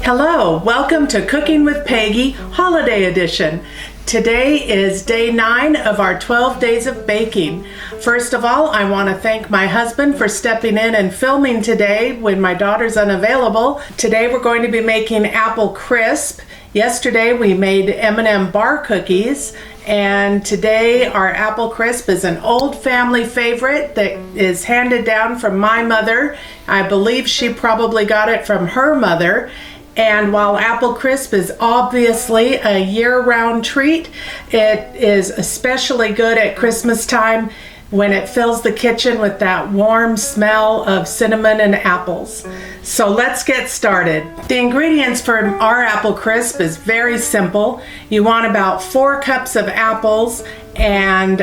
Hello, welcome to Cooking with Peggy Holiday Edition. Today is day 9 of our 12 days of baking. First of all, I want to thank my husband for stepping in and filming today when my daughter's unavailable. Today we're going to be making apple crisp. Yesterday we made M&M bar cookies, and today our apple crisp is an old family favorite that is handed down from my mother. I believe she probably got it from her mother. And while apple crisp is obviously a year-round treat, it is especially good at Christmas time when it fills the kitchen with that warm smell of cinnamon and apples. So let's get started. The ingredients for our apple crisp is very simple. You want about 4 cups of apples and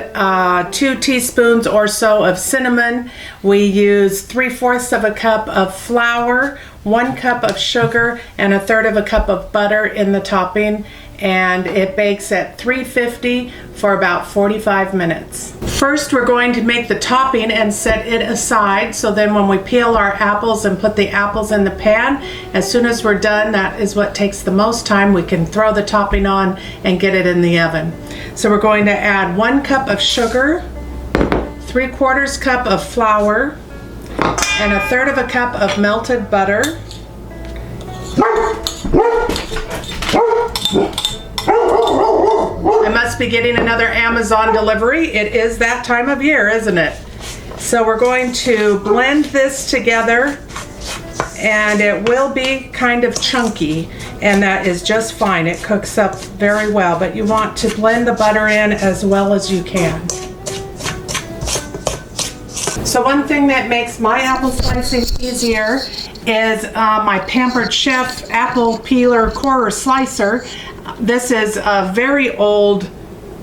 2 teaspoons or so of cinnamon. We use 3/4 of a cup of flour, 1 cup of sugar, and 1/3 of a cup of butter in the topping, and it bakes at 350 for about 45 minutes. First, we're going to make the topping and set it aside, so then when we peel our apples and put the apples in the pan, as soon as we're done, that is what takes the most time, we can throw the topping on and get it in the oven. So we're going to add 1 cup of sugar, 3/4 cup of flour, and 1/3 of a cup of melted butter. I must be getting another Amazon delivery. It is that time of year, isn't it? So we're going to blend this together, and it will be kind of chunky, and that is just fine. It cooks up very well, but you want to blend the butter in as well as you can. So one thing that makes my apple slicing easier is my Pampered Chef apple peeler corer slicer. This is a very old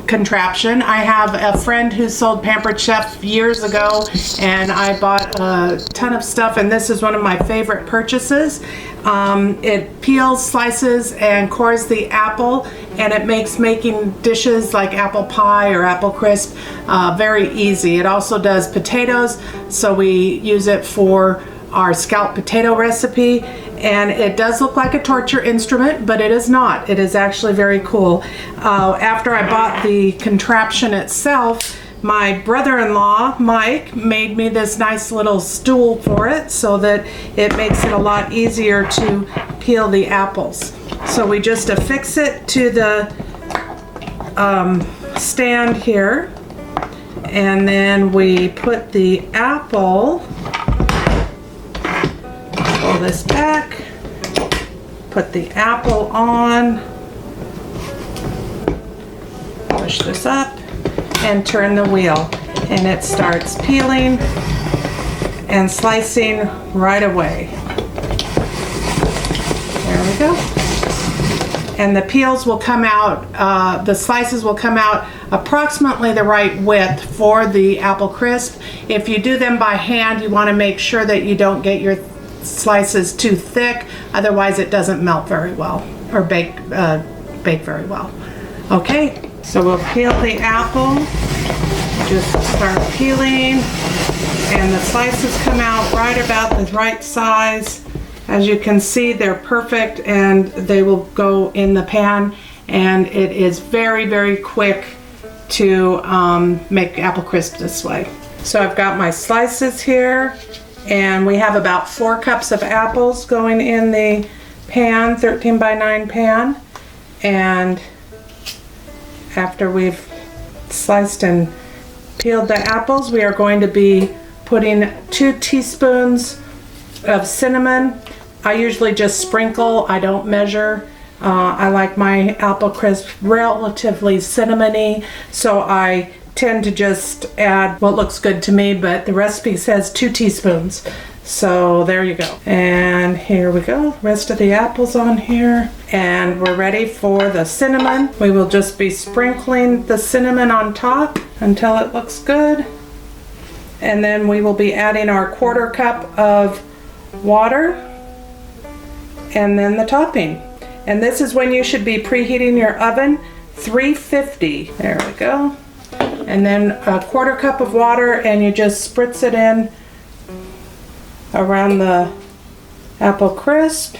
contraption. I have a friend who sold Pampered Chef years ago, and I bought a ton of stuff, and this is one of my favorite purchases. It peels, slices, and cores the apple, and it makes making dishes like apple pie or apple crisp very easy. It also does potatoes, so we use it for our scalloped potato recipe, and it does look like a torture instrument, but it is not. It is actually very cool. After I bought the contraption itself, my brother-in-law Mike made me this nice little stool for it so that it makes it a lot easier to peel the apples. So we just affix it to the stand here, and then we put the apple, pull this back, put the apple on, push this up, and turn the wheel, and it starts peeling and slicing right away. There we go. And the peels will come out, the slices will come out approximately the right width for the apple crisp. If you do them by hand, you want to make sure that you don't get your slices too thick, otherwise it doesn't melt very well or bake very well. Okay, so we'll peel the apple, just start peeling, and the slices come out right about the right size. As you can see, they're perfect, and they will go in the pan, and it is very, very quick to make apple crisp this way. So I've got my slices here, and we have about 4 cups of apples going in the pan, 13 by 9 pan. And after we've sliced and peeled the apples, we are going to be putting 2 teaspoons of cinnamon. I usually just sprinkle, I don't measure. I like my apple crisp relatively cinnamony, so I tend to just add what looks good to me, but the recipe says 2 teaspoons. So there you go. And here we go, rest of the apples on here. And we're ready for the cinnamon. We will just be sprinkling the cinnamon on top until it looks good. And then we will be adding our 1/4 cup of water, and then the topping. And this is when you should be preheating your oven, 350. There we go. And then a 1/4 cup of water, and you just spritz it in around the apple crisp.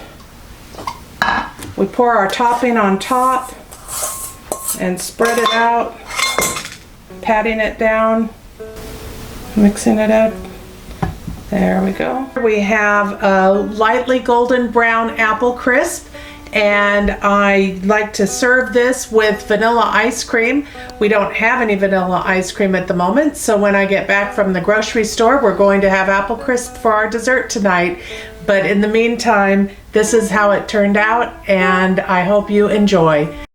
We pour our topping on top and spread it out, patting it down, mixing it up. There we go. We have a lightly golden brown apple crisp, and I like to serve this with vanilla ice cream. We don't have any vanilla ice cream at the moment, so when I get back from the grocery store, we're going to have apple crisp for our dessert tonight. But in the meantime, this is how it turned out, and I hope you enjoy.